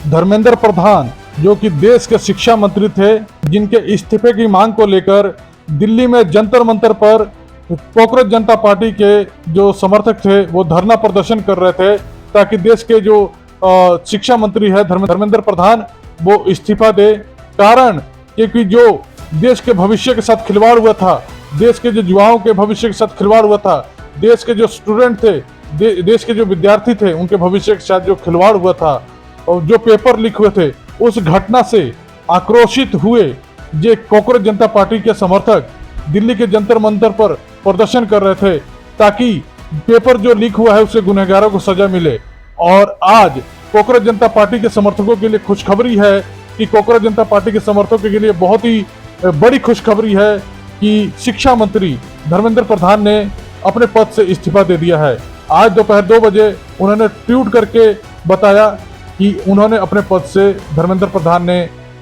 धर्मेंद्र प्रधान जो कि देश के शिक्षा मंत्री थे, जिनके इस्तीफे की मांग को लेकर दिल्ली में जंतर मंतर पर कॉकरोच जनता पार्टी के जो समर्थक थे वो धरना प्रदर्शन कर रहे थे ताकि देश के जो शिक्षा मंत्री है धर्मेंद्र प्रधान वो इस्तीफा दे। कारण क्योंकि जो देश के भविष्य के साथ खिलवाड़ हुआ था, देश के जो युवाओं के भविष्य के साथ खिलवाड़ हुआ था, देश के जो स्टूडेंट थे, देश के जो विद्यार्थी थे, उनके भविष्य के साथ जो खिलवाड़ हुआ था और जो पेपर लीक हुए थे, उस घटना से आक्रोशित हुए ये कॉकरोच जनता पार्टी के समर्थक दिल्ली के जंतर मंतर पर प्रदर्शन कर रहे थे ताकि पेपर जो लीक हुआ है उससे गुनहगारों को सजा मिले। और आज कॉकरोच जनता पार्टी के समर्थकों के लिए खुशखबरी है कि कॉकरोच जनता पार्टी के समर्थकों के लिए बहुत ही बड़ी खुशखबरी है कि शिक्षा मंत्री धर्मेंद्र प्रधान ने अपने पद से इस्तीफा दे दिया है। आज दोपहर 2 बजे उन्होंने ट्वीट करके बताया कि उन्होंने अपने पद से धर्मेंद्र प्रधान ने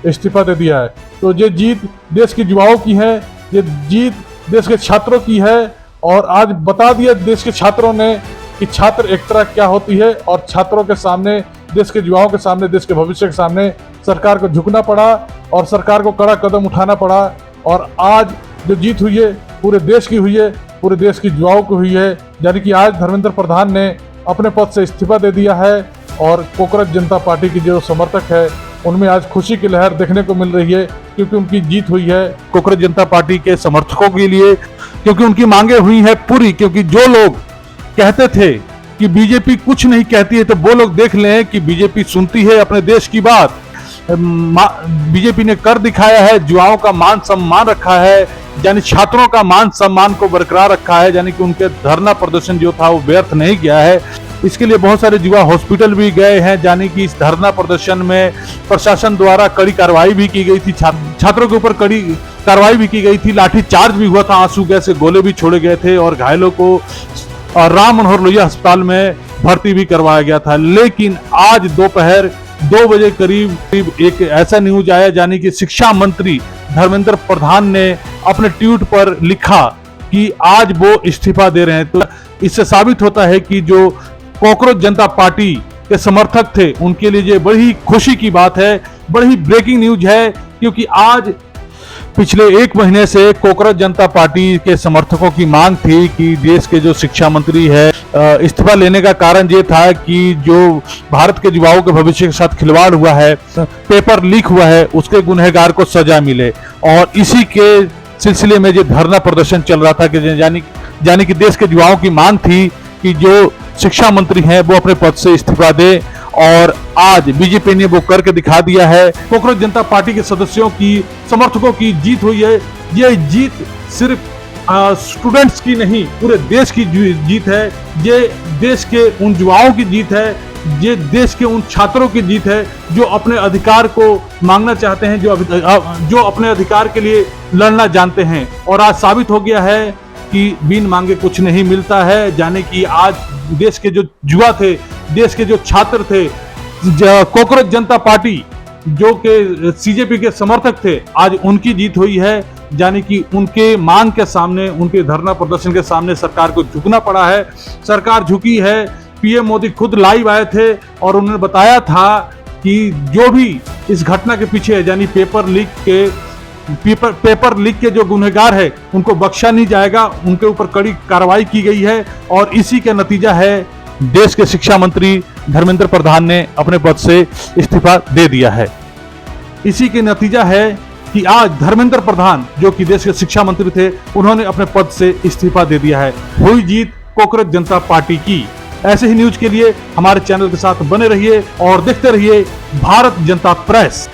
इस्तीफा दे दिया है। तो ये जीत देश के युवाओं की है, ये जीत देश के छात्रों की है और आज बता दिया देश के छात्रों ने कि छात्र एकता क्या होती है और छात्रों के सामने, देश के युवाओं के सामने, देश के भविष्य के सामने सरकार को झुकना पड़ा और सरकार को कड़ा कदम उठाना पड़ा। और आज जो जीत हुई है पूरे देश की हुई है, पूरे देश की युवाओं की हुई है, यानी कि आज धर्मेंद्र प्रधान ने अपने पद से इस्तीफा दे दिया है और कॉकरोच जनता पार्टी की जो समर्थक है उनमें आज खुशी की लहर देखने को मिल रही है क्योंकि उनकी जीत हुई है कॉकरोच जनता पार्टी के समर्थकों के लिए, क्योंकि उनकी मांगे हुई है पूरी। क्योंकि जो लोग कहते थे कि बीजेपी कुछ नहीं कहती है, तो वो लोग देख लें कि बीजेपी सुनती है अपने देश की बात। बीजेपी ने कर दिखाया है, युवाओं का मान सम्मान रखा है, यानी छात्रों का मान सम्मान को बरकरार रखा है, यानी कि उनके धरना प्रदर्शन जो था वो व्यर्थ नहीं गया है। इसके लिए बहुत सारे युवा हॉस्पिटल भी गए हैं, यानी कि इस धरना प्रदर्शन में प्रशासन द्वारा कड़ी कार्रवाई भी की गई थी, छात्रों के ऊपर कड़ी कार्रवाई भी की गई थी, लाठी चार्ज भी हुआ था, आंसू गैस के गोले भी छोड़े गए थे और घायलों को राम मनोहर लोहिया अस्पताल में भर्ती भी करवाया गया था। लेकिन आज दोपहर 2 बजे करीब एक ऐसा न्यूज आया, यानी कि शिक्षा मंत्री धर्मेंद्र प्रधान ने अपने ट्वीट पर लिखा कि आज वो इस्तीफा दे रहे हैं। तो इससे साबित होता है कि जो कॉकरोच जनता पार्टी के समर्थक थे उनके लिए ये बड़ी खुशी की बात है, बड़ी ब्रेकिंग न्यूज है। क्योंकि आज पिछले 1 महीने से कॉकरोच जनता पार्टी के समर्थकों की मांग थी कि देश के जो शिक्षा मंत्री है इस्तीफा लेने का कारण ये था कि जो भारत के युवाओं के भविष्य के साथ खिलवाड़ हुआ है, पेपर लीक हुआ है, उसके गुनहगार को सजा मिले। और इसी के सिलसिले में जो धरना प्रदर्शन चल रहा था कि यानी कि देश के युवाओं की मांग थी कि जो शिक्षा मंत्री हैं वो अपने पद से इस्तीफा दे और आज बीजेपी ने वो करके दिखा दिया है। कॉकरोच जनता पार्टी के सदस्यों की, समर्थकों की जीत हुई है। ये जीत सिर्फ स्टूडेंट्स की नहीं, पूरे देश की जीत है। ये देश के उन युवाओं की जीत है, ये देश के उन छात्रों की जीत है जो अपने अधिकार को मांगना चाहते हैं, जो अपने अधिकार के लिए लड़ना जानते हैं। और आज साबित हो गया है कि बिन मांगे कुछ नहीं मिलता है, यानी कि आज देश के जो युवा थे, देश के जो छात्र थे, कॉकरोच जनता पार्टी जो के सीजेपी के समर्थक थे, आज उनकी जीत हुई है। यानी कि उनके मांग के सामने, उनके धरना प्रदर्शन के सामने सरकार को झुकना पड़ा है। सरकार झुकी है। पीएम मोदी खुद लाइव आए थे और उन्होंने बताया था कि जो भी इस घटना के पीछे है, यानी पेपर लीक के जो गुनहगार है उनको बख्शा नहीं जाएगा, उनके ऊपर कड़ी कार्रवाई की गई है। और इसी का नतीजा है देश के शिक्षा मंत्री धर्मेंद्र प्रधान ने अपने पद से इस्तीफा दे दिया है। इसी के नतीजा है कि आज धर्मेंद्र प्रधान जो कि देश के शिक्षा मंत्री थे उन्होंने अपने पद से इस्तीफा दे दिया है। हुई जीत कॉकरोच जनता पार्टी की। ऐसे ही न्यूज के लिए हमारे चैनल के साथ बने रहिए और देखते रहिए भारत जनता प्रेस।